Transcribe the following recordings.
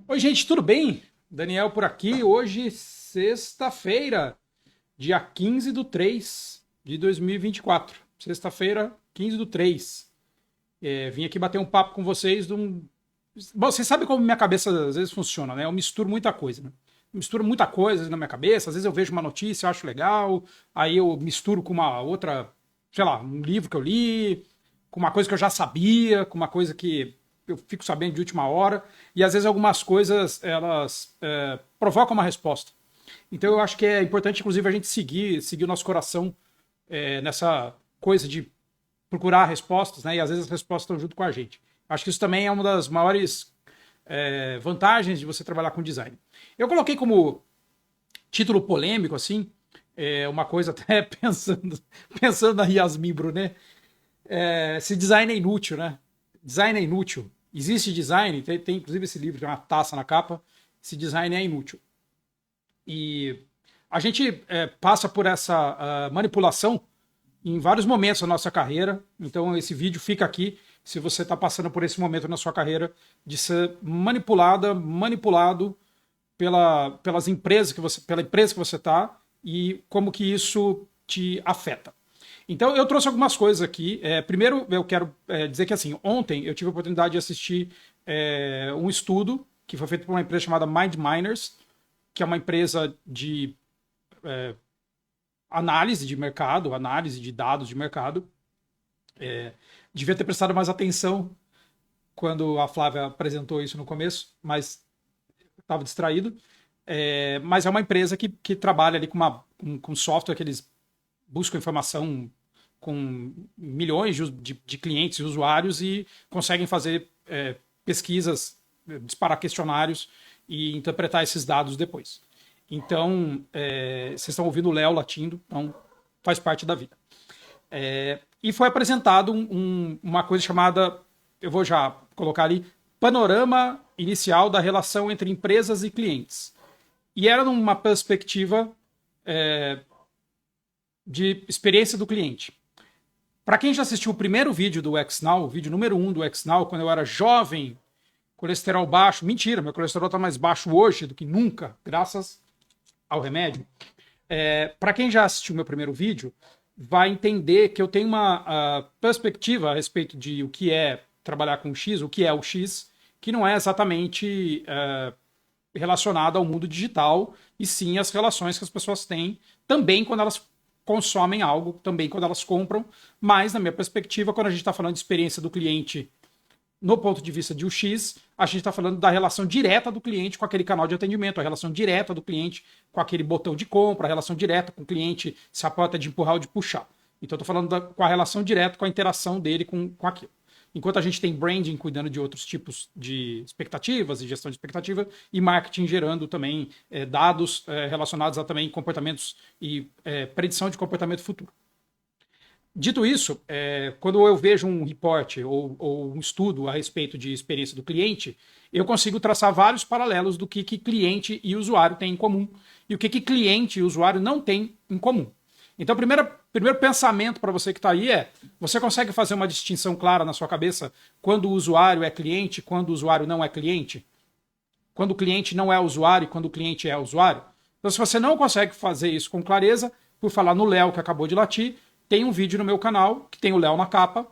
Oi, gente, tudo bem? Daniel por aqui. Hoje, sexta-feira, dia 15 do 3 de 2024. Sexta-feira, 15 do 3. Vim aqui bater um papo com vocês de um. Bom, vocês sabem como minha cabeça às vezes funciona, né? Eu misturo muita coisa, né? Misturo muita coisa na minha cabeça. Às vezes eu vejo uma notícia, eu acho legal, aí eu misturo com uma outra, sei lá, um livro que eu li, com uma coisa que eu já sabia, com uma coisa que eu fico sabendo de última hora, e às vezes algumas coisas elas provocam uma resposta. Então eu acho que é importante, inclusive, a gente seguir o nosso coração nessa coisa de procurar respostas, né? E às vezes as respostas estão junto com a gente. Acho que isso também é uma das maiores vantagens de você trabalhar com design. Eu coloquei como título polêmico, assim, uma coisa até pensando na Yasmin Brunet, se design é inútil, né? Design é inútil. Existe design, tem inclusive esse livro, tem uma taça na capa, esse design é inútil. E a gente passa por essa manipulação em vários momentos da nossa carreira. Então esse vídeo fica aqui se você está passando por esse momento na sua carreira de ser manipulado pelas empresas pela empresa que você está e como que isso te afeta. Então eu trouxe algumas coisas aqui. Primeiro eu quero dizer que assim, ontem eu tive a oportunidade de assistir um estudo que foi feito por uma empresa chamada Mind Miners, que é uma empresa de análise de mercado, análise de dados de mercado. Devia ter prestado mais atenção quando a Flávia apresentou isso no começo, mas estava distraído. Mas é uma empresa que trabalha ali com software que eles buscam informação com milhões de clientes e usuários e conseguem fazer pesquisas, disparar questionários e interpretar esses dados depois. Então, vocês estão ouvindo o Léo latindo, então faz parte da vida. E foi apresentado uma coisa chamada, eu vou já colocar ali, panorama inicial da relação entre empresas e clientes. E era numa perspectiva de experiência do cliente. Para quem já assistiu o primeiro vídeo do XNow, o vídeo número 1 do XNow, quando eu era jovem, colesterol baixo, mentira, meu colesterol está mais baixo hoje do que nunca, graças ao remédio. Para quem já assistiu meu primeiro vídeo, vai entender que eu tenho uma perspectiva a respeito de o que é trabalhar com X, o que é o X, que não é exatamente relacionado ao mundo digital, e sim as relações que as pessoas têm, também quando elas consomem algo, também quando elas compram, mas na minha perspectiva, quando a gente está falando de experiência do cliente no ponto de vista de UX, a gente está falando da relação direta do cliente com aquele canal de atendimento, a relação direta do cliente com aquele botão de compra, a relação direta com o cliente, se a porta é de empurrar ou de puxar. Então, estou falando com a relação direta, com a interação dele com aquilo. Enquanto a gente tem branding cuidando de outros tipos de expectativas e gestão de expectativa, e marketing gerando também dados relacionados a também comportamentos e predição de comportamento futuro. Dito isso, quando eu vejo um report ou um estudo a respeito de experiência do cliente, eu consigo traçar vários paralelos do que cliente e usuário têm em comum e o que cliente e usuário não têm em comum. Então, o primeiro pensamento para você que está aí você consegue fazer uma distinção clara na sua cabeça quando o usuário é cliente, quando o usuário não é cliente? Quando o cliente não é usuário e quando o cliente é usuário? Então, se você não consegue fazer isso com clareza, por falar no Léo que acabou de latir, tem um vídeo no meu canal, que tem o Léo na capa,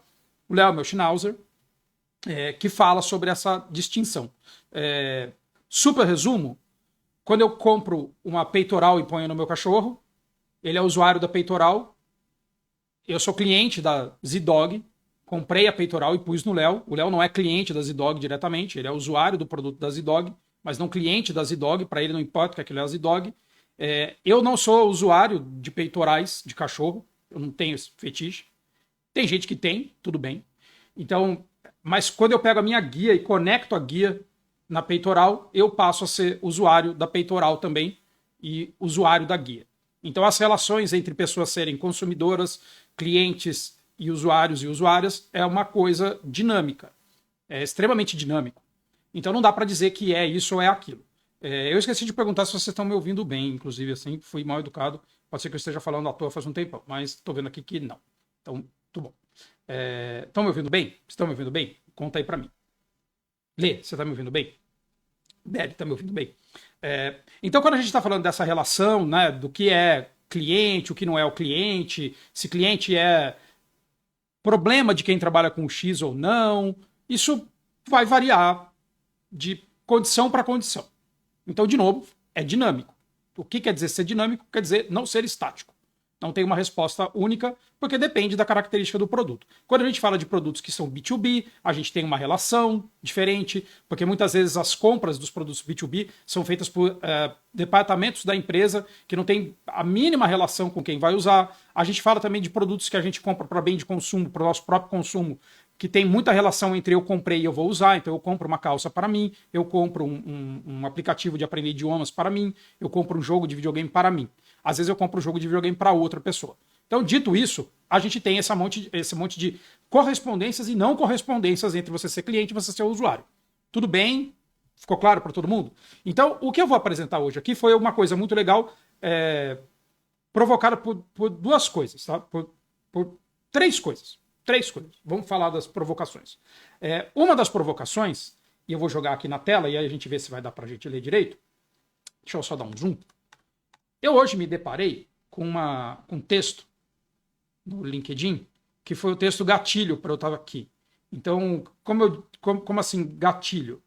o Léo é meu Schnauzer, que fala sobre essa distinção. Super resumo, quando eu compro uma peitoral e ponho no meu cachorro, ele é usuário da peitoral, eu sou cliente da Z-Dog, comprei a peitoral e pus no Léo. O Léo não é cliente da Z-Dog diretamente, ele é usuário do produto da Z-Dog, mas não cliente da Z-Dog, para ele não importa que aquilo é a Z-Dog. Eu não sou usuário de peitorais de cachorro, eu não tenho esse fetiche. Tem gente que tem, tudo bem. Então, mas quando eu pego a minha guia e conecto a guia na peitoral, eu passo a ser usuário da peitoral também e usuário da guia. Então, as relações entre pessoas serem consumidoras, clientes e usuárias é uma coisa dinâmica. É extremamente dinâmico. Então, não dá para dizer que é isso ou é aquilo. Eu esqueci de perguntar se vocês estão me ouvindo bem, inclusive, assim, fui mal educado. Pode ser que eu esteja falando à toa faz um tempão, mas estou vendo aqui que não. Então, tudo bom. Estão me ouvindo bem? Estão me ouvindo bem? Conta aí para mim. Lê, você está me ouvindo bem? Deve, tá me ouvindo bem. Então, quando a gente está falando dessa relação, né, do que é cliente, o que não é o cliente, se cliente é problema de quem trabalha com X ou não, isso vai variar de condição para condição. Então, de novo, é dinâmico. O que quer dizer ser dinâmico? Quer dizer não ser estático. Não tem uma resposta única, porque depende da característica do produto. Quando a gente fala de produtos que são B2B, a gente tem uma relação diferente, porque muitas vezes as compras dos produtos B2B são feitas por departamentos da empresa que não tem a mínima relação com quem vai usar. A gente fala também de produtos que a gente compra para bem de consumo, para o nosso próprio consumo, que tem muita relação entre eu comprei e eu vou usar. Então eu compro uma calça para mim, eu compro um aplicativo de aprender idiomas para mim, eu compro um jogo de videogame para mim. Às vezes eu compro um jogo de videogame para outra pessoa. Então, dito isso, a gente tem esse monte de correspondências e não correspondências entre você ser cliente e você ser usuário. Tudo bem? Ficou claro para todo mundo? Então, o que eu vou apresentar hoje aqui foi uma coisa muito legal, provocada por duas coisas, tá? Por três coisas. Três coisas. Vamos falar das provocações. Uma das provocações, e eu vou jogar aqui na tela e aí a gente vê se vai dar para a gente ler direito. Deixa eu só dar um zoom. Eu hoje me deparei com um texto no LinkedIn, que foi o texto gatilho para eu estar aqui. Então, como assim gatilho?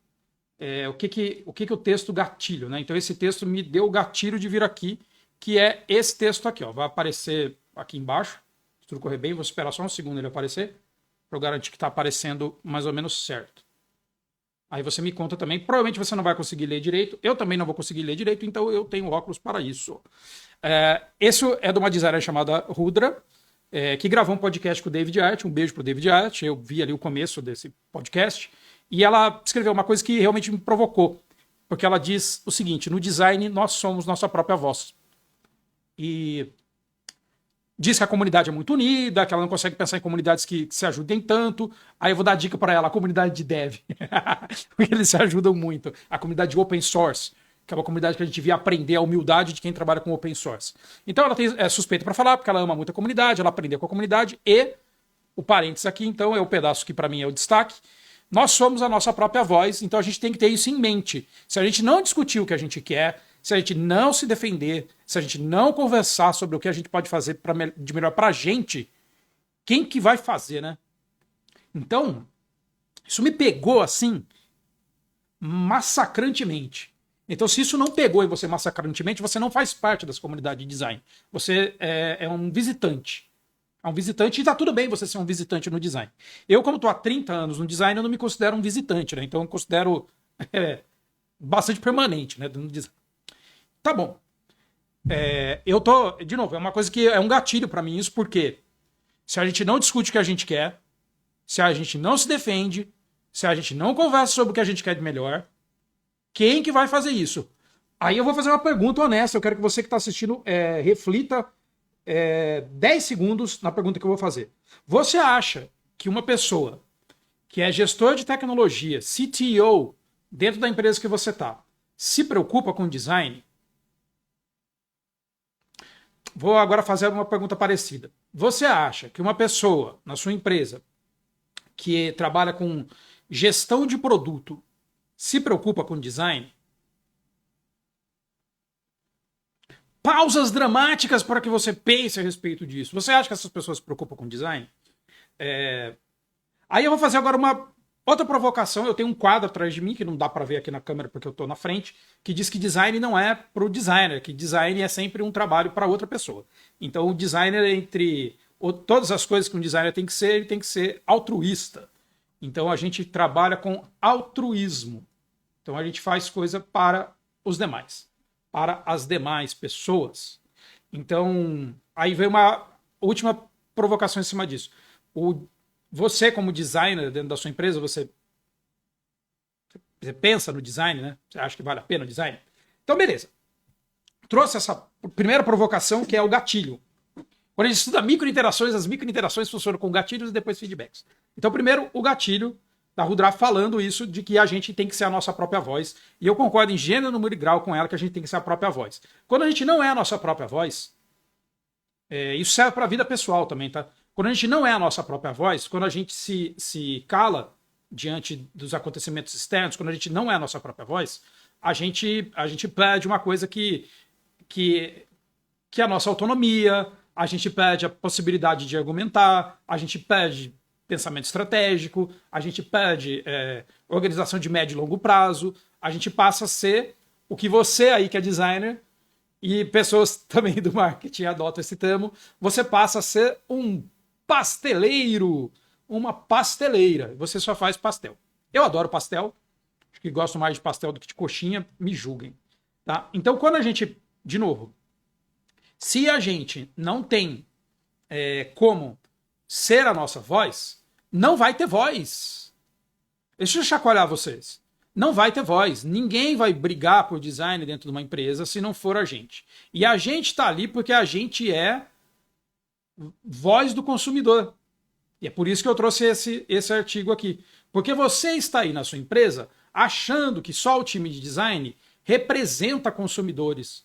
O que o texto gatilho, né? Então, esse texto me deu o gatilho de vir aqui, que é esse texto aqui, ó. Vai aparecer aqui embaixo. Se tudo correr bem, vou esperar só um segundo ele aparecer, para eu garantir que está aparecendo mais ou menos certo. Aí você me conta também. Provavelmente você não vai conseguir ler direito. Eu também não vou conseguir ler direito, então eu tenho óculos para isso. Esse é de uma designer chamada Rudra, que gravou um podcast com o David Art. Um beijo pro David Art. Eu vi ali o começo desse podcast. E ela escreveu uma coisa que realmente me provocou. Porque ela diz o seguinte: no design, nós somos nossa própria voz. E diz que a comunidade é muito unida, que ela não consegue pensar em comunidades que se ajudem tanto. Aí eu vou dar dica para ela, a comunidade de dev. Porque eles se ajudam muito. A comunidade de open source, que é uma comunidade que a gente devia aprender a humildade de quem trabalha com open source. Então ela é suspeita para falar, porque ela ama muito a comunidade, ela aprendeu com a comunidade. E o parênteses aqui, então, é o pedaço que para mim é o destaque. Nós somos a nossa própria voz, então a gente tem que ter isso em mente. Se a gente não discutir o que a gente quer, se a gente não se defender, se a gente não conversar sobre o que a gente pode fazer de melhor pra gente, quem que vai fazer, né? Então, isso me pegou assim, massacrantemente. Então, se isso não pegou em você massacrantemente, você não faz parte dessa comunidade de design. Você é um visitante. É um visitante e tá tudo bem você ser um visitante no design. Eu, como tô há 30 anos no design, eu não me considero um visitante, né? Então eu considero bastante permanente, né, no design. Tá bom. Eu tô, de novo, é uma coisa que é um gatilho para mim isso, porque se a gente não discute o que a gente quer, se a gente não se defende, se a gente não conversa sobre o que a gente quer de melhor, quem que vai fazer isso? Aí eu vou fazer uma pergunta honesta, eu quero que você que está assistindo reflita 10 segundos na pergunta que eu vou fazer. Você acha que uma pessoa que é gestor de tecnologia, CTO, dentro da empresa que você está, se preocupa com design? Vou agora fazer uma pergunta parecida. Você acha que uma pessoa na sua empresa que trabalha com gestão de produto se preocupa com design? Pausas dramáticas para que você pense a respeito disso. Você acha que essas pessoas se preocupam com design? Aí eu vou fazer agora uma outra provocação. Eu tenho um quadro atrás de mim, que não dá para ver aqui na câmera porque eu estou na frente, que diz que design não é para o designer, que design é sempre um trabalho para outra pessoa. Então o designer, entre todas as coisas que um designer tem que ser, ele tem que ser altruísta. Então a gente trabalha com altruísmo. Então a gente faz coisa para os demais, para as demais pessoas. Então, aí vem uma última provocação em cima disso. Você, como designer dentro da sua empresa, você pensa no design, né? Você acha que vale a pena o design? Então, beleza. Trouxe essa primeira provocação, que é o gatilho. Quando a gente estuda microinterações, as microinterações funcionam com gatilhos e depois feedbacks. Então, primeiro, o gatilho da Rudra falando isso, de que a gente tem que ser a nossa própria voz. E eu concordo em gênero, número e grau com ela, que a gente tem que ser a própria voz. Quando a gente não é a nossa própria voz, isso serve para a vida pessoal também, tá? Quando a gente não é a nossa própria voz, quando a gente se cala, diante dos acontecimentos externos, quando a gente não é a nossa própria voz, a gente pede uma coisa que é a nossa autonomia, a gente pede a possibilidade de argumentar, a gente pede pensamento estratégico, a gente pede organização de médio e longo prazo, a gente passa a ser o que você aí que é designer e pessoas também do marketing adotam esse termo, você passa a ser um pasteleiro, uma pasteleira, você só faz pastel. Eu adoro pastel, acho que gosto mais de pastel do que de coxinha, me julguem. Tá? Então quando a gente, de novo, se a gente não tem como ser a nossa voz, não vai ter voz. Deixa eu chacoalhar vocês. Não vai ter voz. Ninguém vai brigar por design dentro de uma empresa se não for a gente. E a gente está ali porque a gente é voz do consumidor. E é por isso que eu trouxe esse artigo aqui. Porque você está aí na sua empresa achando que só o time de design representa consumidores.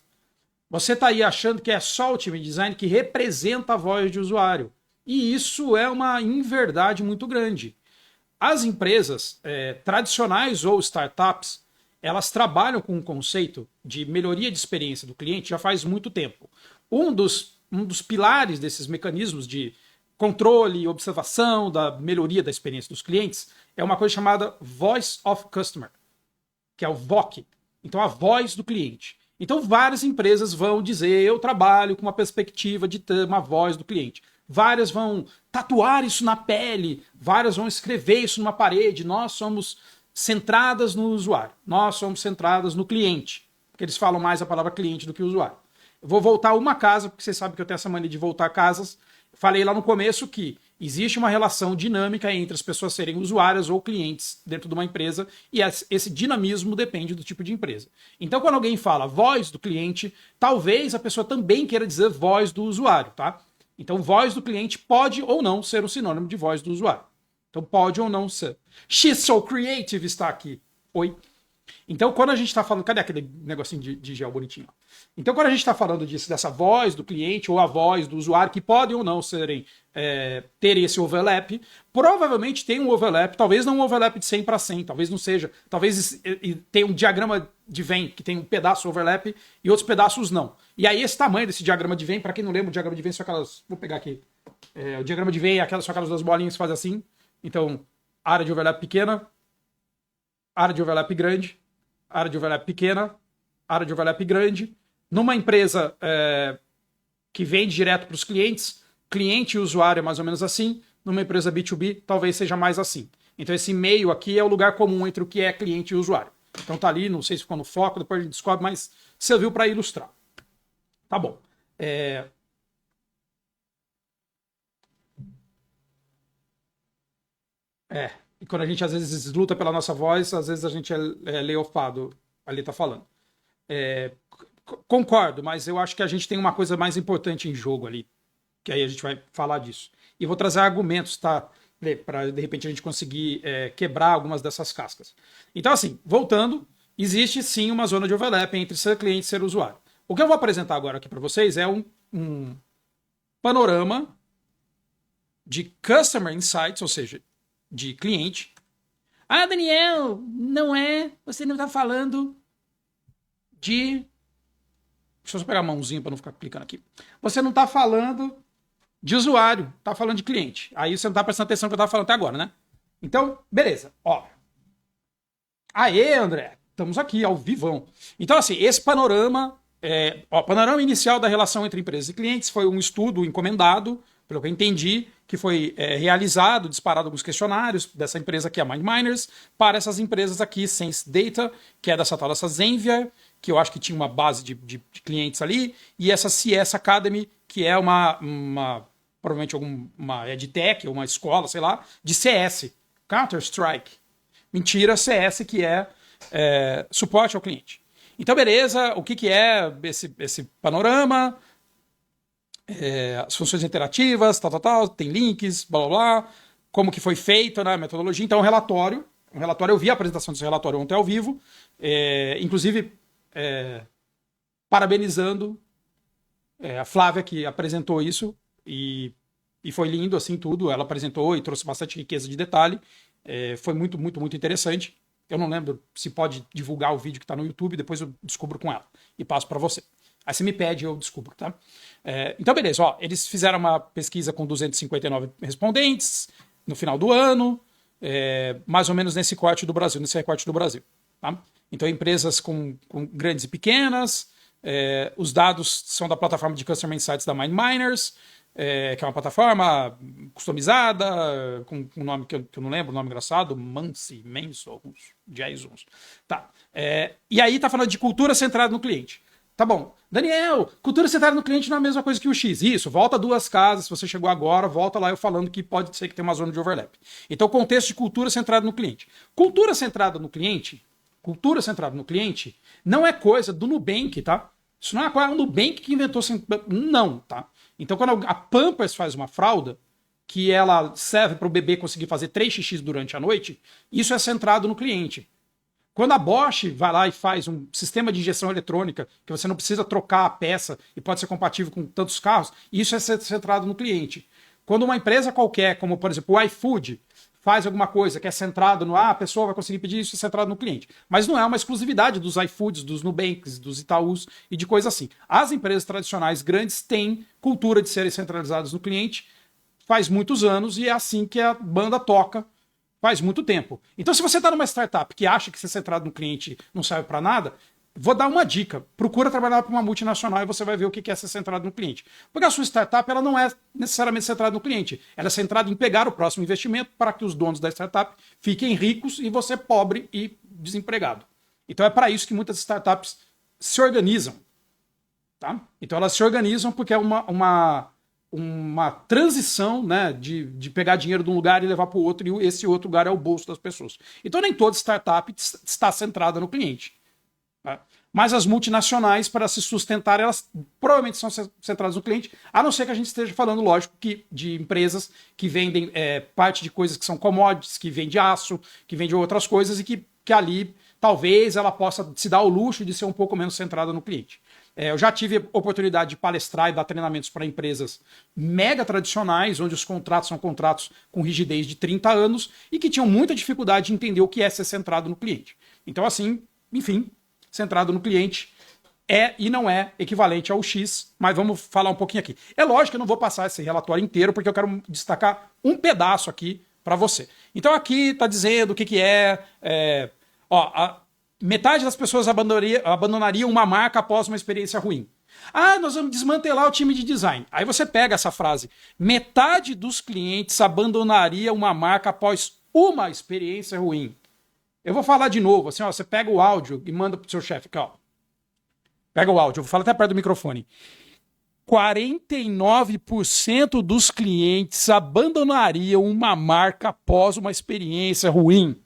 Você está aí achando que é só o time de design que representa a voz de usuário. E isso é uma inverdade muito grande. As empresas tradicionais ou startups, elas trabalham com um conceito de melhoria de experiência do cliente já faz muito tempo. Um dos pilares desses mecanismos de controle e observação da melhoria da experiência dos clientes é uma coisa chamada Voice of Customer, que é o VOC. Então, a voz do cliente. Então, várias empresas vão dizer, eu trabalho com uma perspectiva de ter uma voz do cliente. Várias vão tatuar isso na pele, várias vão escrever isso numa parede. Nós somos centradas no usuário, nós somos centradas no cliente, porque eles falam mais a palavra cliente do que usuário. Eu vou voltar uma casa, porque vocês sabem que eu tenho essa mania de voltar casas. Falei lá no começo que existe uma relação dinâmica entre as pessoas serem usuárias ou clientes dentro de uma empresa e esse dinamismo depende do tipo de empresa. Então, quando alguém fala voz do cliente, talvez a pessoa também queira dizer voz do usuário, tá? Então, voz do cliente pode ou não ser um sinônimo de voz do usuário. Então, pode ou não ser. She's so creative está aqui. Oi. Então, quando a gente está falando... Cadê aquele negocinho de gel bonitinho? Então, quando a gente está falando dessa voz do cliente ou a voz do usuário, que podem ou não ter esse overlap, provavelmente tem um overlap, talvez não um overlap de 100 para 100, talvez não seja. Talvez tenha um diagrama de Venn, que tem um pedaço overlap e outros pedaços não. E aí, esse tamanho desse diagrama de Venn, para quem não lembra, o diagrama de Venn são aquelas... Vou pegar aqui. O diagrama de Venn são aquelas duas bolinhas que fazem assim. Então, área de overlap pequena, área de overlap grande, área de overlap pequena, área de overlap grande. Numa empresa que vende direto para os clientes, cliente e usuário é mais ou menos assim. Numa empresa B2B, talvez seja mais assim. Então esse meio aqui é o lugar comum entre o que é cliente e usuário. Então tá ali, não sei se ficou no foco, depois a gente descobre, mas serviu para ilustrar. Tá bom. E quando a gente às vezes luta pela nossa voz, às vezes a gente é leofado, ali tá falando. Concordo, mas eu acho que a gente tem uma coisa mais importante em jogo ali, que aí a gente vai falar disso. E vou trazer argumentos, tá? Para de repente a gente conseguir quebrar algumas dessas cascas. Então, assim, voltando, existe sim uma zona de overlap entre ser cliente e ser usuário. O que eu vou apresentar agora aqui para vocês é um panorama de Customer Insights, ou seja, de cliente. Ah, Daniel, não é. Você não está falando de. Deixa eu só pegar a mãozinha para não ficar clicando aqui. Você não está falando de usuário, está falando de cliente. Aí você não está prestando atenção no que eu estava falando até agora, né? Então, beleza. Ó. Aê, André. Estamos aqui, ao vivão. Então, assim, esse panorama. Panorama inicial da relação entre empresas e clientes foi um estudo encomendado, pelo que eu entendi, que foi realizado, disparado alguns questionários dessa empresa aqui, a MindMiners, para essas empresas aqui, Sense Data, que é dessa tal dessa Zenvia, que eu acho que tinha uma base de clientes ali, e essa CS Academy, que é provavelmente uma EdTech, uma escola, sei lá, de CS, Counter-Strike. Mentira, CS, que é suporte ao cliente. Então, beleza, o que é esse panorama? As funções interativas, tal, tem links, blá, blá, blá, como que foi feito, né, a metodologia. Então, um relatório, eu vi a apresentação desse relatório ontem ao vivo, inclusive parabenizando a Flávia, que apresentou isso, e foi lindo, assim, tudo. Ela apresentou e trouxe bastante riqueza de detalhe. Foi muito, muito, muito interessante. Eu não lembro se pode divulgar o vídeo que está no YouTube, depois eu descubro com ela e passo para você. Aí você me pede e eu descubro, tá? Então, beleza, ó, eles fizeram uma pesquisa com 259 respondentes no final do ano, mais ou menos nesse recorte do Brasil, tá? Então, empresas com grandes e pequenas, os dados são da plataforma de Customer Insights da MindMiners, que é uma plataforma customizada, com um nome que eu não lembro, um nome engraçado, Mansi, Menso, Jesus. Tá. E aí tá falando de cultura centrada no cliente. Tá bom. Daniel, cultura centrada no cliente não é a mesma coisa que o X. Isso, volta 2 casas, se você chegou agora, volta lá eu falando que pode ser que tenha uma zona de overlap. Então, contexto de cultura centrada no cliente. Cultura centrada no cliente não é coisa do Nubank, tá? Isso não é o Nubank que inventou... Não, tá? Então, quando a Pampers faz uma fralda, que ela serve para o bebê conseguir fazer 3 xixis durante a noite, isso é centrado no cliente. Quando a Bosch vai lá e faz um sistema de injeção eletrônica, que você não precisa trocar a peça e pode ser compatível com tantos carros, isso é centrado no cliente. Quando uma empresa qualquer, como por exemplo o iFood, faz alguma coisa que é centrado no a pessoa vai conseguir pedir isso, é centrado no cliente. Mas não é uma exclusividade dos iFoods, dos Nubanks, dos Itaús e de coisa assim. As empresas tradicionais grandes têm cultura de serem centralizadas no cliente faz muitos anos e é assim que a banda toca faz muito tempo. Então, se você está numa startup que acha que ser centrado no cliente não serve para nada, vou dar uma dica. Procura trabalhar para uma multinacional e você vai ver o que é ser centrado no cliente. Porque a sua startup ela não é necessariamente centrada no cliente. Ela é centrada em pegar o próximo investimento para que os donos da startup fiquem ricos e você pobre e desempregado. Então é para isso que muitas startups se organizam. Tá? Então elas se organizam porque é uma transição, né, de pegar dinheiro de um lugar e levar para o outro, e esse outro lugar é o bolso das pessoas. Então nem toda startup está centrada no cliente. Tá? Mas as multinacionais, para se sustentar, elas provavelmente são centradas no cliente, a não ser que a gente esteja falando, lógico, de empresas que vendem parte de coisas que são commodities, que vende aço, que vende outras coisas, e que ali talvez ela possa se dar o luxo de ser um pouco menos centrada no cliente. Eu já tive a oportunidade de palestrar e dar treinamentos para empresas mega tradicionais, onde os contratos são contratos com rigidez de 30 anos e que tinham muita dificuldade de entender o que é ser centrado no cliente. Então, assim, enfim, centrado no cliente é e não é equivalente ao X, mas vamos falar um pouquinho aqui. É lógico que eu não vou passar esse relatório inteiro, porque eu quero destacar um pedaço aqui para você. Então, aqui está dizendo o que é metade das pessoas abandonariam uma marca após uma experiência ruim. Nós vamos desmantelar o time de design. Aí você pega essa frase. Metade dos clientes abandonaria uma marca após uma experiência ruim. Eu vou falar de novo. Assim, você pega o áudio e manda pro seu chefe. Aqui, ó. Pega o áudio. Eu vou falar até perto do microfone. 49% dos clientes abandonariam uma marca após uma experiência ruim.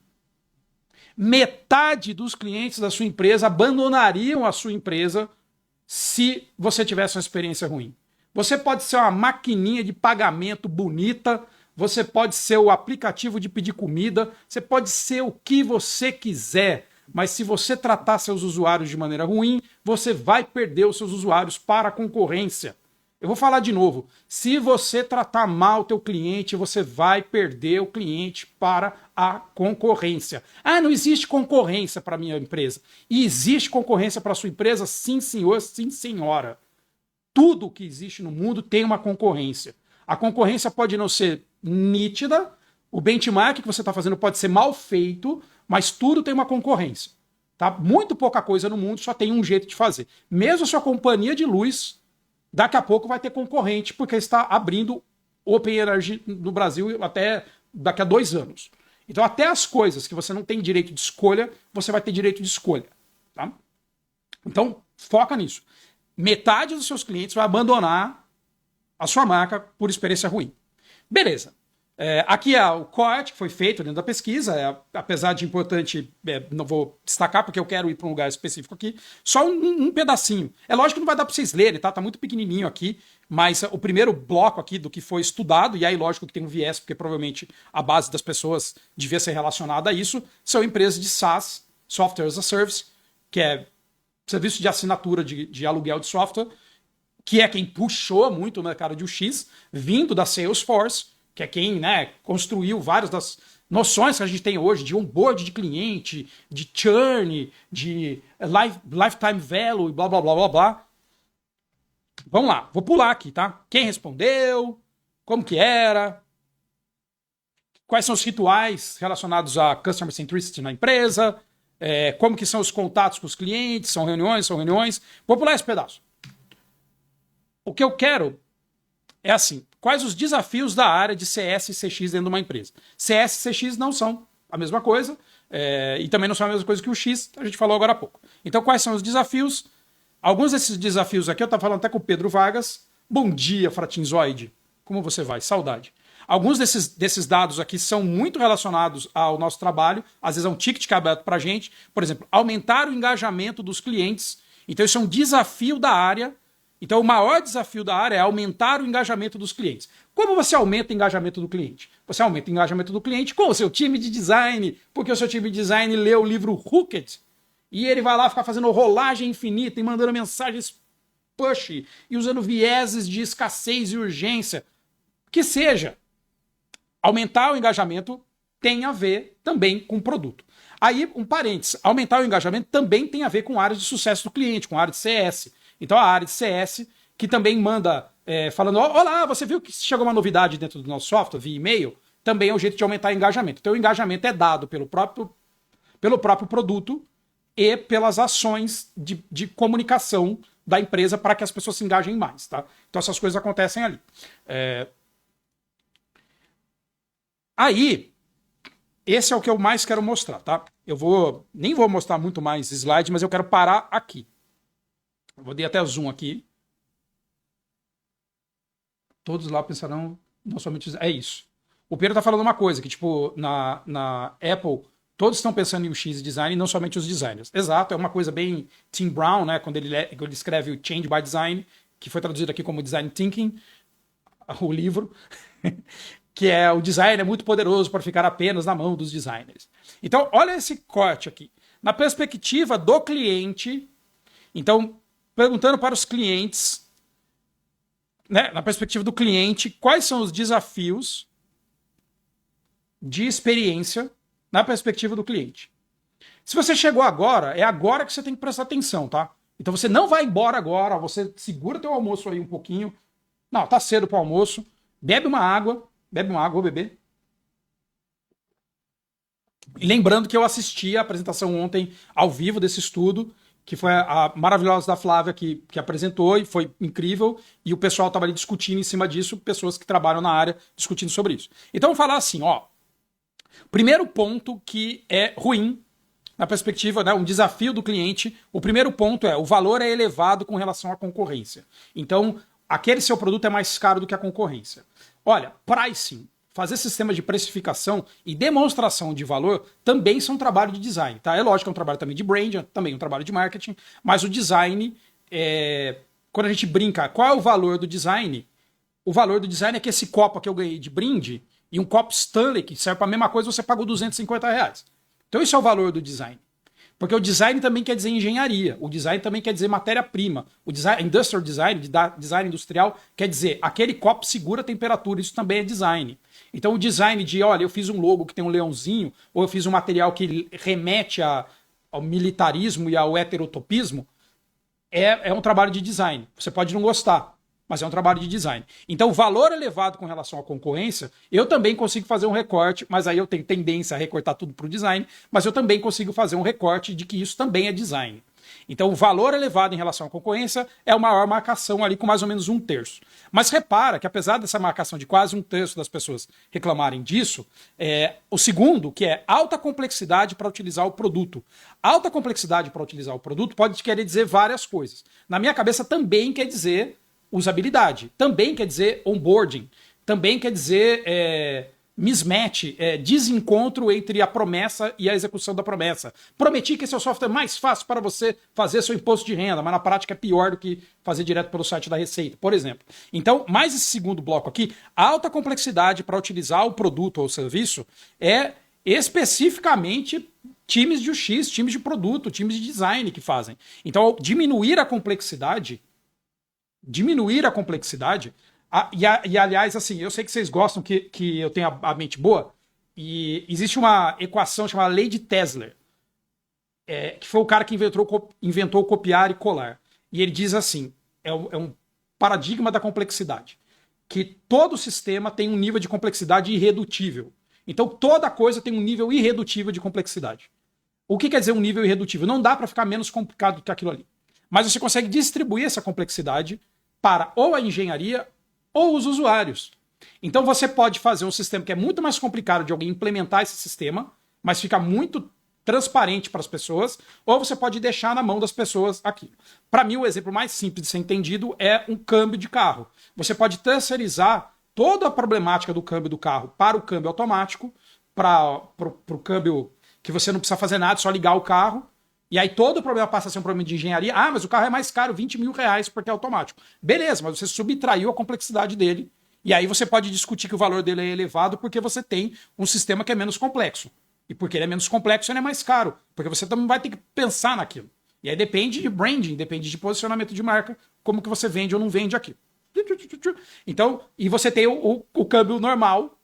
Metade dos clientes da sua empresa abandonariam a sua empresa se você tivesse uma experiência ruim. Você pode ser uma maquininha de pagamento bonita, você pode ser o aplicativo de pedir comida, você pode ser o que você quiser, mas se você tratar seus usuários de maneira ruim, você vai perder os seus usuários para a concorrência. Eu vou falar de novo. Se você tratar mal o teu cliente, você vai perder o cliente para a concorrência. Não existe concorrência para a minha empresa. E existe concorrência para a sua empresa? Sim, senhor, sim, senhora. Tudo que existe no mundo tem uma concorrência. A concorrência pode não ser nítida, o benchmark que você está fazendo pode ser mal feito, mas tudo tem uma concorrência. Tá? Muito pouca coisa no mundo só tem um jeito de fazer. Mesmo a sua companhia de luz, daqui a pouco vai ter concorrente, porque está abrindo Open Energy no Brasil até daqui a 2 anos. Então, até as coisas que você não tem direito de escolha, você vai ter direito de escolha. Tá? Então, foca nisso. Metade dos seus clientes vai abandonar a sua marca por experiência ruim. Beleza. Aqui é o corte que foi feito dentro da pesquisa, apesar de importante, não vou destacar porque eu quero ir para um lugar específico aqui, só um pedacinho. É lógico que não vai dar para vocês lerem, tá muito pequenininho aqui, mas o primeiro bloco aqui do que foi estudado, e aí lógico que tem um viés, porque provavelmente a base das pessoas devia ser relacionada a isso, são empresas de SaaS, Software as a Service, que é serviço de assinatura de aluguel de software, que é quem puxou muito o mercado de UX, vindo da Salesforce, que é quem construiu várias noções que a gente tem hoje de onboard de cliente, de churn, de lifetime value, blá, blá, blá, blá, blá. Vamos lá, vou pular aqui, tá? Quem respondeu, como que era, quais são os rituais relacionados a Customer Centricity na empresa, como que são os contatos com os clientes, são reuniões. Vou pular esse pedaço. O que eu quero é assim, quais os desafios da área de CS e CX dentro de uma empresa? CS e CX não são a mesma coisa, e também não são a mesma coisa que o X, a gente falou agora há pouco. Então, quais são os desafios? Alguns desses desafios aqui, eu estava falando até com o Pedro Vargas. Bom dia, Fratinzoide. Como você vai? Saudade. Alguns desses dados aqui são muito relacionados ao nosso trabalho, às vezes é um ticket que é aberto para a gente. Por exemplo, aumentar o engajamento dos clientes. Então, isso é um desafio da área. Então, o maior desafio da área é aumentar o engajamento dos clientes. Como você aumenta o engajamento do cliente? Você aumenta o engajamento do cliente com o seu time de design, porque o seu time de design lê o livro Hooked, e ele vai lá ficar fazendo rolagem infinita e mandando mensagens push, e usando vieses de escassez e urgência. Que seja. Aumentar o engajamento tem a ver também com o produto. Aí, um parênteses, aumentar o engajamento também tem a ver com a área de sucesso do cliente, com a área de CS. Então, a área de CS, que também manda, falando, olá, você viu que chegou uma novidade dentro do nosso software, via e-mail, também é um jeito de aumentar o engajamento. Então, o engajamento é dado pelo próprio produto e pelas ações de comunicação da empresa para que as pessoas se engajem mais, tá? Então, essas coisas acontecem ali. Aí, esse é o que eu mais quero mostrar, tá? Nem vou mostrar muito mais slide, mas eu quero parar aqui. Eu vou dar até zoom aqui. Todos lá pensarão, não somente... É isso. O Pedro tá falando uma coisa, que tipo, na Apple, todos estão pensando em UX design, não somente os designers. Exato, é uma coisa bem Tim Brown, né? Quando ele escreve o Change by Design, que foi traduzido aqui como Design Thinking, o livro... que é o design é muito poderoso para ficar apenas na mão dos designers. Então, olha esse corte aqui. Na perspectiva do cliente, então, perguntando para os clientes, né, na perspectiva do cliente, quais são os desafios de experiência na perspectiva do cliente. Se você chegou agora, é agora que você tem que prestar atenção, tá? Então, você não vai embora agora, você segura teu almoço aí um pouquinho. Não, tá cedo para o almoço. Bebe uma água, vou beber. E lembrando que eu assisti a apresentação ontem ao vivo desse estudo, que foi a maravilhosa da Flávia que apresentou, e foi incrível, e o pessoal estava ali discutindo em cima disso, pessoas que trabalham na área discutindo sobre isso. Então vamos falar assim, ó. Primeiro ponto que é ruim, na perspectiva, né, um desafio do cliente, o primeiro ponto é o valor é elevado com relação à concorrência. Então, aquele seu produto é mais caro do que a concorrência. Olha, pricing, fazer sistema de precificação e demonstração de valor também são trabalho de design, tá? É lógico que é um trabalho também de branding, também um trabalho de marketing, mas o design, quando a gente brinca, qual é o valor do design? O valor do design é que esse copo que eu ganhei de brinde e um copo Stanley, que serve para a mesma coisa, você pagou R$ 250. Então isso é o valor do design. Porque o design também quer dizer engenharia, o design também quer dizer matéria-prima, o design, industrial design, design industrial, quer dizer aquele copo segura a temperatura, isso também é design. Então o design de, olha, eu fiz um logo que tem um leãozinho, ou eu fiz um material que remete ao militarismo e ao heterotopismo, é um trabalho de design. Você pode não gostar, mas é um trabalho de design. Então, o valor elevado com relação à concorrência, eu também consigo fazer um recorte, mas aí eu tenho tendência a recortar tudo para o design, mas eu também consigo fazer um recorte de que isso também é design. Então, o valor elevado em relação à concorrência é a maior marcação ali com mais ou menos 1/3. Mas repara que apesar dessa marcação de quase 1/3 das pessoas reclamarem disso, o segundo, que é alta complexidade para utilizar o produto. Alta complexidade para utilizar o produto pode querer dizer várias coisas. Na minha cabeça também quer dizer usabilidade, também quer dizer onboarding, também quer dizer mismatch, desencontro entre a promessa e a execução da promessa. Prometi que esse é o software mais fácil para você fazer seu imposto de renda, mas na prática é pior do que fazer direto pelo site da Receita, por exemplo. Então, mais esse segundo bloco aqui, a alta complexidade para utilizar o produto ou o serviço é especificamente times de UX, times de produto, times de design que fazem. Então, diminuir a complexidade, e aliás, assim, eu sei que vocês gostam que eu tenha a mente boa, E existe uma equação chamada Lei de Tesler, que foi o cara que inventou copiar e colar. E ele diz assim, é um paradigma da complexidade, que todo sistema tem um nível de complexidade irredutível. Então toda coisa tem um nível irredutível de complexidade. O que quer dizer um nível irredutível? Não dá para ficar menos complicado do que aquilo ali. Mas você consegue distribuir essa complexidade para ou a engenharia ou os usuários. Então você pode fazer um sistema que é muito mais complicado de alguém implementar esse sistema, mas fica muito transparente para as pessoas, ou você pode deixar na mão das pessoas aqui. Para mim, o exemplo mais simples de ser entendido é um câmbio de carro. Você pode terceirizar toda a problemática do câmbio do carro para o câmbio automático, para o câmbio que você não precisa fazer nada, só ligar o carro, e aí todo o problema passa a ser um problema de engenharia. Ah, mas o carro é mais caro, 20 mil reais porque é automático. Beleza, mas você subtraiu a complexidade dele, e aí você pode discutir que o valor dele é elevado porque você tem um sistema que é menos complexo. E porque ele é menos complexo, ele é mais caro. Porque você também vai ter que pensar naquilo. E aí depende de branding, depende de posicionamento de marca, como que você vende ou não vende aquilo. Então, e você tem o câmbio normal,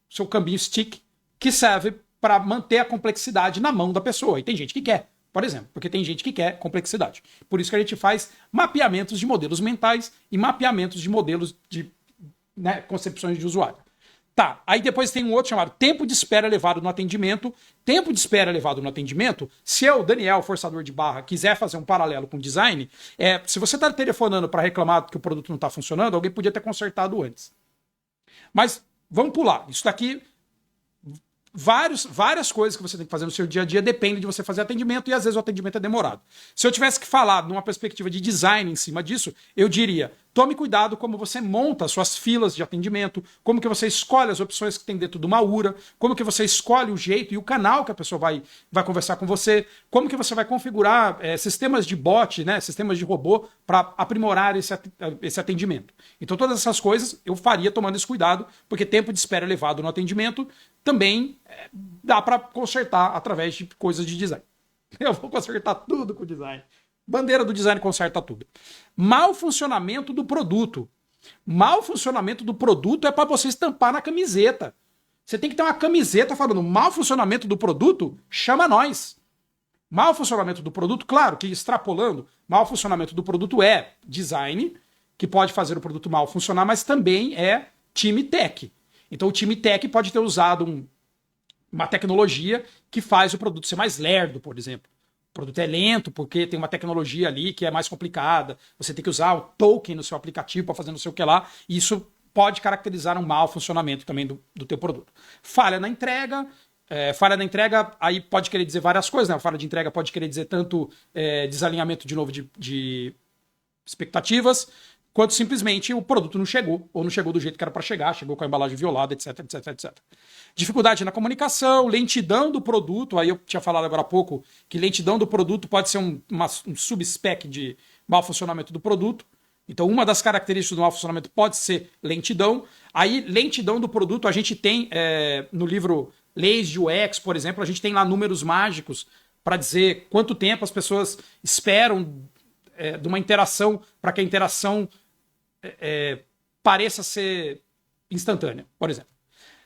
seu câmbio stick, que serve para manter a complexidade na mão da pessoa. E tem gente que quer, por exemplo, porque tem gente que quer complexidade. Por isso que a gente faz mapeamentos de modelos mentais e mapeamentos de modelos de concepções de usuário. Tá, aí depois tem um outro chamado tempo de espera elevado no atendimento. Tempo de espera elevado no atendimento, se eu, Daniel, forçador de barra, quiser fazer um paralelo com design, se você está telefonando para reclamar que o produto não está funcionando, alguém podia ter consertado antes. Mas vamos pular. Isso daqui, várias coisas que você tem que fazer no seu dia a dia dependem de você fazer atendimento e às vezes o atendimento é demorado. Se eu tivesse que falar numa perspectiva de design em cima disso, eu diria: tome cuidado como você monta suas filas de atendimento, como que você escolhe as opções que tem dentro de uma URA, como que você escolhe o jeito e o canal que a pessoa vai conversar com você, como que você vai configurar sistemas de bot, sistemas de robô para aprimorar esse atendimento. Então todas essas coisas eu faria tomando esse cuidado, porque tempo de espera elevado no atendimento também dá para consertar através de coisas de design. Eu vou consertar tudo com design. Bandeira do design conserta tudo. Mau funcionamento do produto. Mau funcionamento do produto é para você estampar na camiseta. Você tem que ter uma camiseta falando mau funcionamento do produto, chama nós. Mau funcionamento do produto, claro que extrapolando, mau funcionamento do produto é design, que pode fazer o produto mal funcionar, mas também é time tech. Então o time tech pode ter usado uma tecnologia que faz o produto ser mais lerdo, por exemplo. O produto é lento porque tem uma tecnologia ali que é mais complicada. Você tem que usar o token no seu aplicativo para fazer não sei o que lá. E isso pode caracterizar um mau funcionamento também do teu produto. Falha na entrega. Falha na entrega aí pode querer dizer várias coisas. Né? Falha de entrega pode querer dizer tanto desalinhamento de novo de expectativas, quanto simplesmente o produto não chegou, ou não chegou do jeito que era para chegar, chegou com a embalagem violada, etc, etc, etc. Dificuldade na comunicação, lentidão do produto, aí eu tinha falado agora há pouco que lentidão do produto pode ser um subspec de mau funcionamento do produto. Então uma das características do mau funcionamento pode ser lentidão. Aí lentidão do produto a gente tem no livro Leis de UX, por exemplo, a gente tem lá números mágicos para dizer quanto tempo as pessoas esperam de uma interação para que a interação pareça ser instantânea, por exemplo.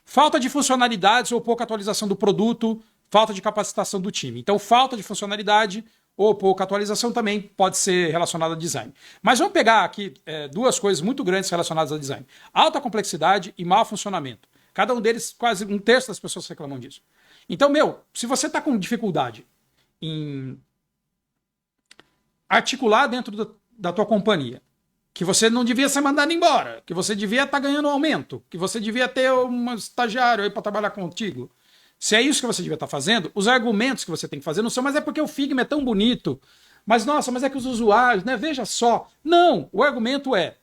Falta de funcionalidades ou pouca atualização do produto, falta de capacitação do time. Então, falta de funcionalidade ou pouca atualização também pode ser relacionada a design. Mas vamos pegar aqui duas coisas muito grandes relacionadas a design. Alta complexidade e mau funcionamento. Cada um deles, quase um terço das pessoas reclamam disso. Então, se você está com dificuldade em articular dentro da tua companhia que você não devia ser mandado embora, que você devia estar ganhando um aumento, que você devia ter um estagiário aí para trabalhar contigo. Se é isso que você devia estar fazendo, os argumentos que você tem que fazer não são, mas é porque o Figma é tão bonito, mas nossa, mas é que os usuários, veja só. Não, o argumento é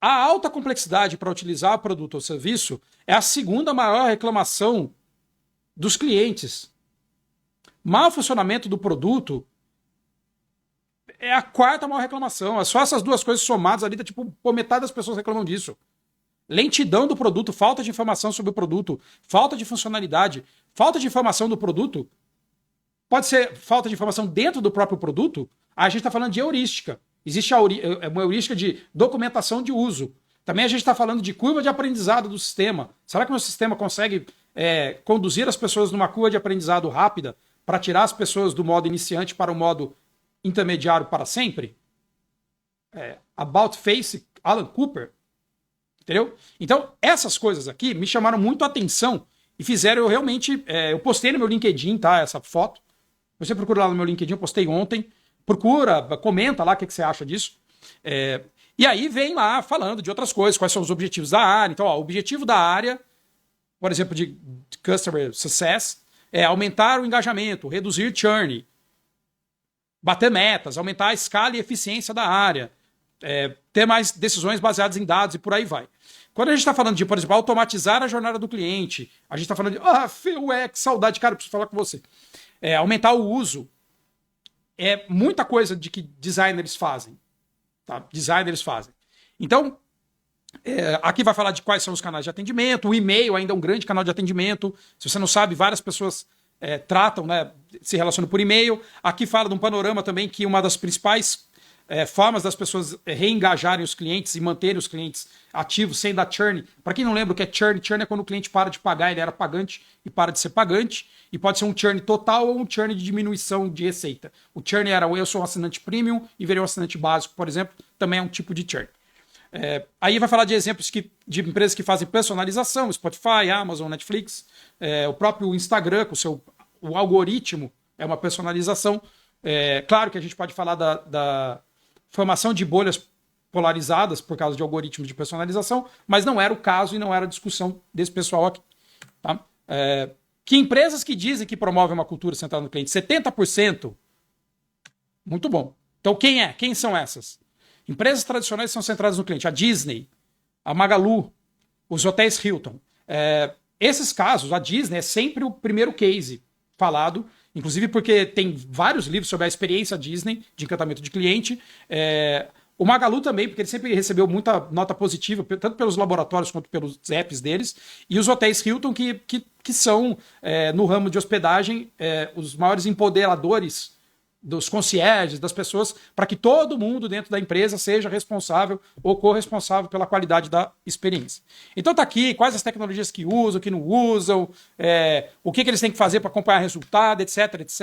a alta complexidade para utilizar o produto ou serviço é a segunda maior reclamação dos clientes. Mau funcionamento do produto é a quarta maior reclamação. É só essas duas coisas somadas ali, metade das pessoas reclamam disso. Lentidão do produto, falta de informação sobre o produto, falta de funcionalidade, falta de informação do produto. Pode ser falta de informação dentro do próprio produto. A gente está falando de heurística. Existe uma heurística de documentação de uso. Também a gente está falando de curva de aprendizado do sistema. Será que o meu sistema consegue conduzir as pessoas numa curva de aprendizado rápida para tirar as pessoas do modo iniciante para o modo intermediário para sempre? About Face, Alan Cooper. Entendeu? Então, essas coisas aqui me chamaram muito a atenção e fizeram eu realmente... eu postei no meu LinkedIn, tá? Essa foto. Você procura lá no meu LinkedIn, eu postei ontem. Procura, comenta lá o que você acha disso. E aí vem lá falando de outras coisas, quais são os objetivos da área. Então, o objetivo da área, por exemplo, de Customer Success, é aumentar o engajamento, reduzir churn, bater metas, aumentar a escala e eficiência da área, ter mais decisões baseadas em dados e por aí vai. Quando a gente está falando de, por exemplo, automatizar a jornada do cliente, a gente está falando de, que saudade, cara, eu preciso falar com você. Aumentar o uso. É muita coisa de que designers fazem. Tá? Designers fazem. Então, aqui vai falar de quais são os canais de atendimento. O e-mail ainda é um grande canal de atendimento. Se você não sabe, várias pessoas tratam, né, se relacionam por e-mail. Aqui fala de um panorama também que uma das principais formas das pessoas reengajarem os clientes e manterem os clientes ativos sem dar churn. Para quem não lembra o que é churn, churn é quando o cliente para de pagar, ele era pagante e para de ser pagante, e pode ser um churn total ou um churn de diminuição de receita. O churn era eu sou um assinante premium e virei um assinante básico, por exemplo, também é um tipo de churn. Aí vai falar de exemplos de empresas que fazem personalização, Spotify, Amazon, Netflix, o próprio Instagram, com o algoritmo é uma personalização. Claro que a gente pode falar da formação de bolhas polarizadas por causa de algoritmos de personalização, mas não era o caso e não era a discussão desse pessoal aqui. Tá? Que empresas que dizem que promovem uma cultura centrada no cliente? 70%. Muito bom. Então quem são essas? Empresas tradicionais são centradas no cliente. A Disney, a Magalu, os hotéis Hilton. Esses casos, a Disney é sempre o primeiro case falado, inclusive porque tem vários livros sobre a experiência Disney de encantamento de cliente. O Magalu também, porque ele sempre recebeu muita nota positiva, tanto pelos laboratórios quanto pelos apps deles. E os hotéis Hilton, que são, no ramo de hospedagem, os maiores empoderadores dos concierges, das pessoas, para que todo mundo dentro da empresa seja responsável ou corresponsável pela qualidade da experiência. Então tá aqui, quais as tecnologias que usam, que não usam, o que eles têm que fazer para acompanhar resultado, etc, etc,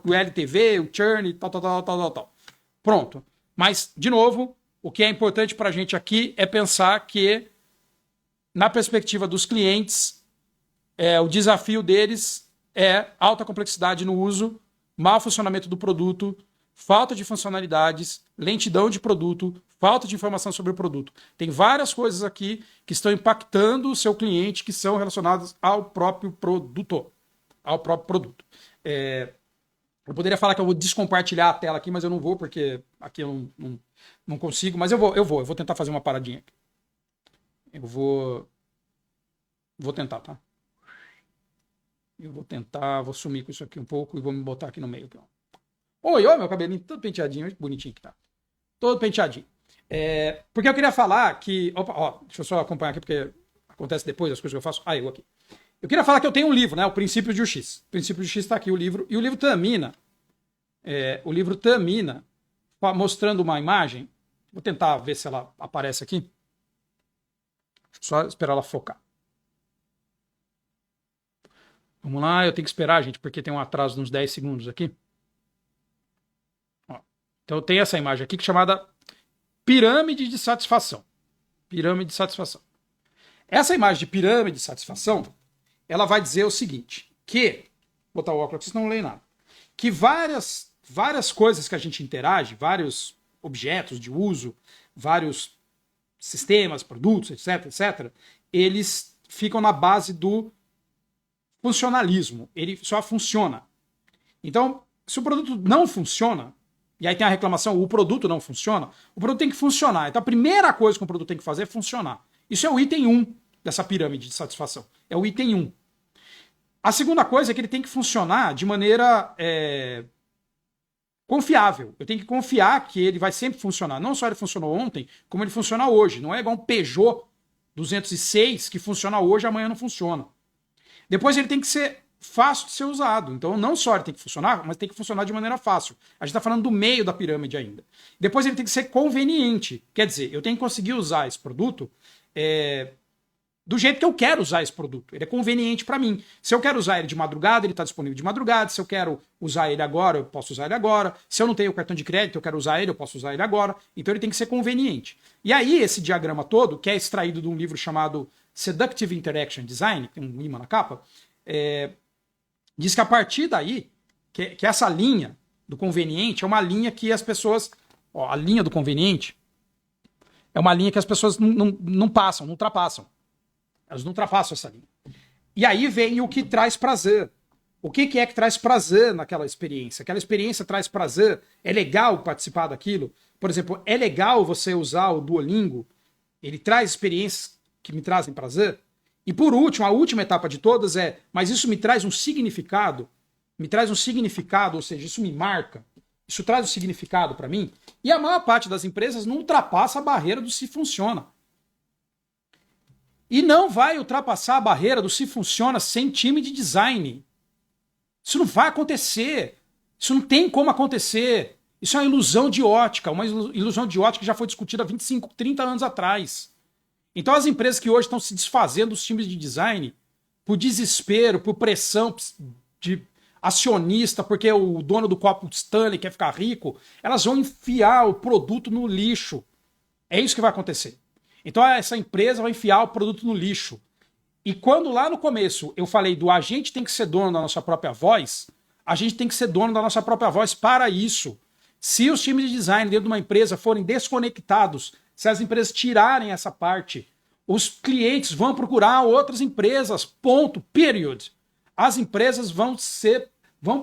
o LTV, o churn, tal. Pronto. Mas, de novo, o que é importante para a gente aqui é pensar que, na perspectiva dos clientes, o desafio deles é alta complexidade no uso, mau funcionamento do produto, falta de funcionalidades, lentidão de produto, falta de informação sobre o produto. Tem várias coisas aqui que estão impactando o seu cliente que são relacionadas ao próprio produto. Eu poderia falar que eu vou descompartilhar a tela aqui, mas eu não vou, porque aqui eu não consigo. Mas eu vou tentar fazer uma paradinha aqui. Eu vou tentar, tá? Eu vou tentar, vou sumir com isso aqui um pouco e vou me botar aqui no meio. Aqui, ó. Oi, meu cabelinho todo penteadinho, bonitinho que tá. Todo penteadinho. Porque eu queria falar que... Opa, deixa eu só acompanhar aqui, porque acontece depois as coisas que eu faço. Eu aqui. Eu queria falar que eu tenho um livro, né? O Princípio de X. O Princípio de X está aqui, o livro. E o livro termina... mostrando uma imagem. Vou tentar ver se ela aparece aqui. Deixa eu só esperar ela focar. Vamos lá, eu tenho que esperar, gente, porque tem um atraso de uns 10 segundos aqui. Então tem essa imagem aqui que é chamada pirâmide de satisfação. Pirâmide de satisfação. Essa imagem de pirâmide de satisfação, ela vai dizer o seguinte, que, vou botar o óculos aqui, vocês não leem nada, que várias coisas que a gente interage, vários objetos de uso, vários sistemas, produtos, etc, eles ficam na base do funcionalismo. Ele só funciona. Então, se o produto não funciona, e aí tem a reclamação, o produto não funciona, o produto tem que funcionar. Então a primeira coisa que o produto tem que fazer é funcionar. Isso é o item 1 dessa pirâmide de satisfação. É o item 1. A segunda coisa é que ele tem que funcionar de maneira confiável. Eu tenho que confiar que ele vai sempre funcionar. Não só ele funcionou ontem, como ele funciona hoje. Não é igual um Peugeot 206 que funciona hoje e amanhã não funciona. Depois ele tem que ser fácil de ser usado. Então não só ele tem que funcionar, mas tem que funcionar de maneira fácil. A gente está falando do meio da pirâmide ainda. Depois ele tem que ser conveniente. Quer dizer, eu tenho que conseguir usar esse produto do jeito que eu quero usar esse produto. Ele é conveniente para mim. Se eu quero usar ele de madrugada, ele está disponível de madrugada. Se eu quero usar ele agora, eu posso usar ele agora. Se eu não tenho cartão de crédito, eu quero usar ele, eu posso usar ele agora. Então ele tem que ser conveniente. E aí esse diagrama todo, que é extraído de um livro chamado Seductive Interaction Design, tem um imã na capa, diz que a partir daí, que essa linha do conveniente é uma linha que as pessoas... Ó, a linha do conveniente é uma linha que as pessoas não passam, não ultrapassam. Elas não ultrapassam essa linha. E aí vem o que traz prazer. O que é que traz prazer naquela experiência? Aquela experiência traz prazer? É legal participar daquilo? Por exemplo, é legal você usar o Duolingo? Ele traz experiências que me trazem prazer? E por último, a última etapa de todas é, mas isso me traz um significado? Me traz um significado, ou seja, isso me marca? Isso traz um significado para mim? E a maior parte das empresas não ultrapassa a barreira do se funciona. E não vai ultrapassar a barreira do se funciona sem time de design. Isso não vai acontecer. Isso não tem como acontecer. Isso é uma ilusão de ótica. Uma ilusão de ótica que já foi discutida há 25, 30 anos atrás. Então as empresas que hoje estão se desfazendo dos times de design por desespero, por pressão de acionista, porque o dono do copo Stanley quer ficar rico, elas vão enfiar o produto no lixo. É isso que vai acontecer. Então essa empresa vai enfiar o produto no lixo. E quando lá no começo eu falei do a gente tem que ser dono da nossa própria voz, a gente tem que ser dono da nossa própria voz para isso. Se os times de design dentro de uma empresa forem desconectados, se as empresas tirarem essa parte, os clientes vão procurar outras empresas, ponto, period. As empresas vão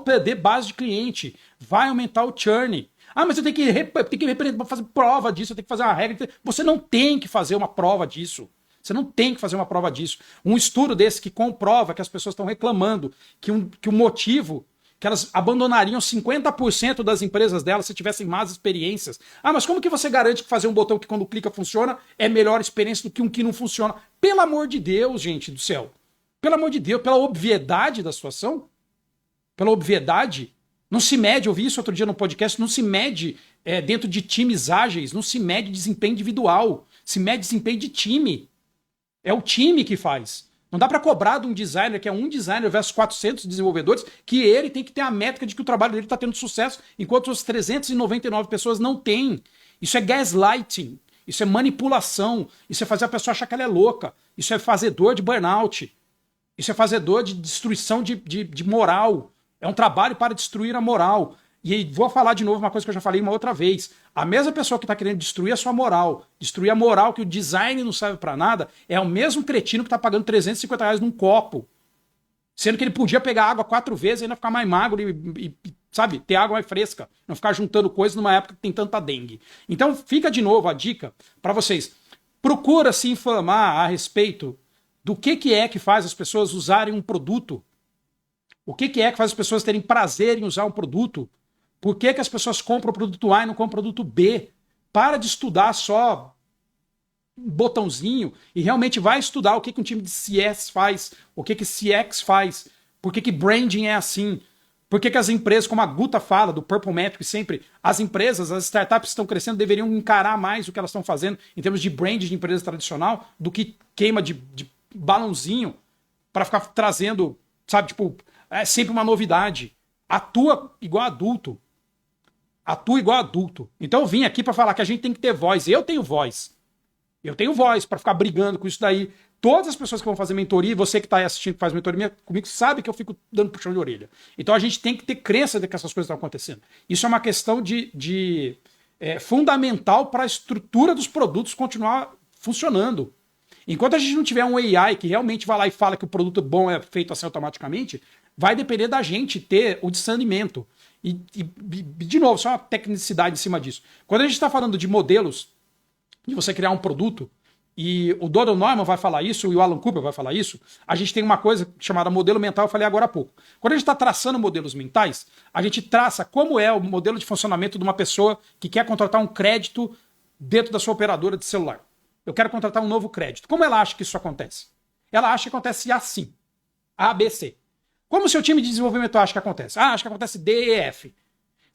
perder base de cliente, vai aumentar o churn. Ah, mas eu tenho que fazer prova disso, eu tenho que fazer uma regra. Você não tem que fazer uma prova disso. Você não tem que fazer uma prova disso. Um estudo desse que comprova que as pessoas estão reclamando que o motivo que elas abandonariam 50% das empresas delas se tivessem más experiências. Ah, mas como que você garante que fazer um botão que quando clica funciona é melhor experiência do que um que não funciona? Pelo amor de Deus, gente do céu. Pelo amor de Deus, pela obviedade da situação, pela obviedade, não se mede, eu vi isso outro dia no podcast, não se mede dentro de times ágeis, não se mede desempenho individual, se mede desempenho de time. É o time que faz. Não dá para cobrar de um designer, que é um designer versus 400 desenvolvedores, que ele tem que ter a métrica de que o trabalho dele está tendo sucesso, enquanto as 399 pessoas não têm. Isso é gaslighting, isso é manipulação, isso é fazer a pessoa achar que ela é louca, isso é fazedor de burnout, isso é fazedor de destruição de moral. É um trabalho para destruir a moral. E vou falar de novo uma coisa que eu já falei uma outra vez. A mesma pessoa que está querendo destruir a sua moral, destruir a moral que o design não serve para nada, é o mesmo cretino que está pagando R$350 num copo. Sendo que ele podia pegar água 4 vezes e ainda ficar mais magro e sabe, ter água mais fresca. Não ficar juntando coisas numa época que tem tanta dengue. Então fica de novo a dica para vocês. Procura se informar a respeito do que é que faz as pessoas usarem um produto. O que é que faz as pessoas terem prazer em usar um produto? Por que as pessoas compram o produto A e não compram o produto B? Para de estudar só um botãozinho e realmente vai estudar o que um time de CS faz, o que CX faz, por que branding é assim, por que as empresas, como a Guta fala, do Purple Metric sempre, as empresas, as startups que estão crescendo deveriam encarar mais o que elas estão fazendo em termos de branding de empresa tradicional do que queima de balãozinho para ficar trazendo, sabe, tipo, é sempre uma novidade. Atua igual adulto. Atua igual adulto. Então eu vim aqui para falar que a gente tem que ter voz. Eu tenho voz. Eu tenho voz para ficar brigando com isso daí. Todas as pessoas que vão fazer mentoria, você que está aí assistindo que faz mentoria comigo, sabe que eu fico dando puxão de orelha. Então a gente tem que ter crença de que essas coisas estão acontecendo. Isso é uma questão fundamental para a estrutura dos produtos continuar funcionando. Enquanto a gente não tiver um AI que realmente vai lá e fala que o produto bom é feito assim automaticamente, vai depender da gente ter o discernimento. E de novo, só uma tecnicidade em cima disso. Quando a gente está falando de modelos, de você criar um produto, e o Donald Norman vai falar isso, e o Alan Cooper vai falar isso, a gente tem uma coisa chamada modelo mental, eu falei agora há pouco. Quando a gente está traçando modelos mentais, a gente traça como é o modelo de funcionamento de uma pessoa que quer contratar um crédito dentro da sua operadora de celular. Eu quero contratar um novo crédito. Como ela acha que isso acontece? Ela acha que acontece assim. A, B, C. Como o seu time de desenvolvimento acha que acontece? Ah, acho que acontece D, E, F.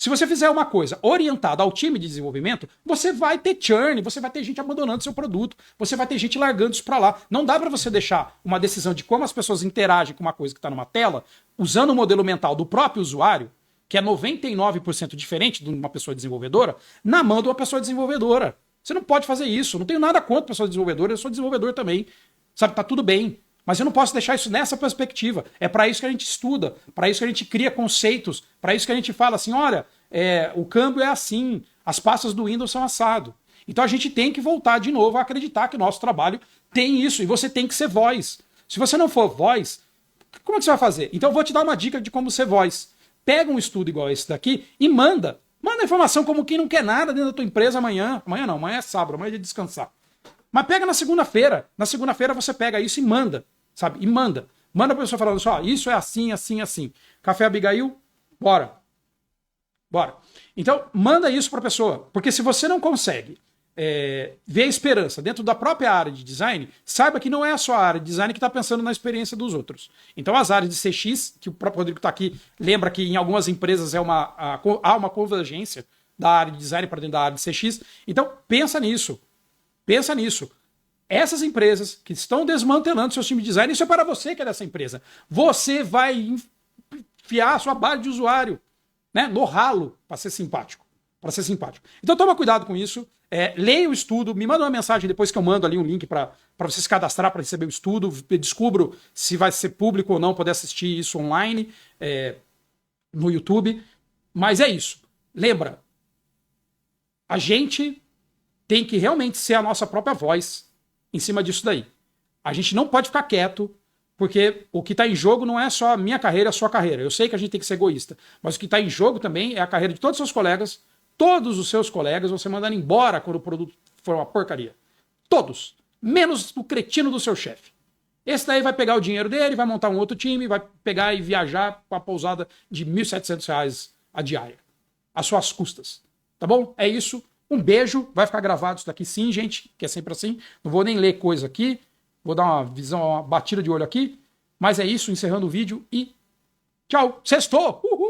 Se você fizer uma coisa orientada ao time de desenvolvimento, você vai ter churn, você vai ter gente abandonando seu produto, você vai ter gente largando isso para lá. Não dá para você deixar uma decisão de como as pessoas interagem com uma coisa que está numa tela, usando o modelo mental do próprio usuário, que é 99% diferente de uma pessoa desenvolvedora, na mão de uma pessoa desenvolvedora. Você não pode fazer isso. Não tenho nada contra pessoa desenvolvedora, eu sou desenvolvedor também. Sabe, tá tudo bem. Mas eu não posso deixar isso nessa perspectiva. É para isso que a gente estuda, para isso que a gente cria conceitos, para isso que a gente fala assim, olha, o câmbio é assim, as pastas do Windows são assado. Então a gente tem que voltar de novo a acreditar que o nosso trabalho tem isso, e você tem que ser voz. Se você não for voz, como é que você vai fazer? Então eu vou te dar uma dica de como ser voz. Pega um estudo igual esse daqui e manda. Manda informação como quem não quer nada dentro da tua empresa amanhã. Amanhã não, amanhã é sábado, amanhã é dia de descansar. Mas pega na segunda-feira. Na segunda-feira você pega isso e manda, sabe? E manda. Manda pra pessoa falando assim, ó, isso é assim, assim, assim. Café Abigail, bora. Bora. Então, manda isso pra pessoa. Porque se você não consegue ver a esperança dentro da própria área de design, saiba que não é a sua área de design que está pensando na experiência dos outros. Então, as áreas de CX, que o próprio Rodrigo está aqui, lembra que em algumas empresas há uma convergência da área de design para dentro da área de CX. Então, pensa nisso. Pensa nisso. Essas empresas que estão desmantelando seus times de design, isso é para você que é dessa empresa. Você vai enfiar a sua base de usuário, né, no ralo para ser simpático. Para ser simpático. Então toma cuidado com isso. Leia o estudo, me manda uma mensagem depois que eu mando ali um link para você se cadastrar para receber o estudo. Descubro se vai ser público ou não, poder assistir isso online no YouTube. Mas é isso. Lembra, a gente tem que realmente ser a nossa própria voz em cima disso daí. A gente não pode ficar quieto, porque o que está em jogo não é só a minha carreira, a sua carreira. Eu sei que a gente tem que ser egoísta, mas o que está em jogo também é a carreira de todos os seus colegas, todos os seus colegas, você mandando embora quando o produto for uma porcaria. Todos. Menos o cretino do seu chefe. Esse daí vai pegar o dinheiro dele, vai montar um outro time, vai pegar e viajar com a pousada de R$ 1.700 a diária. Às suas custas. Tá bom? É isso. Um beijo, vai ficar gravado isso daqui sim, gente, que é sempre assim. Não vou nem ler coisa aqui, vou dar uma visão, uma batida de olho aqui. Mas é isso, encerrando o vídeo e tchau. Sextou! Uhul!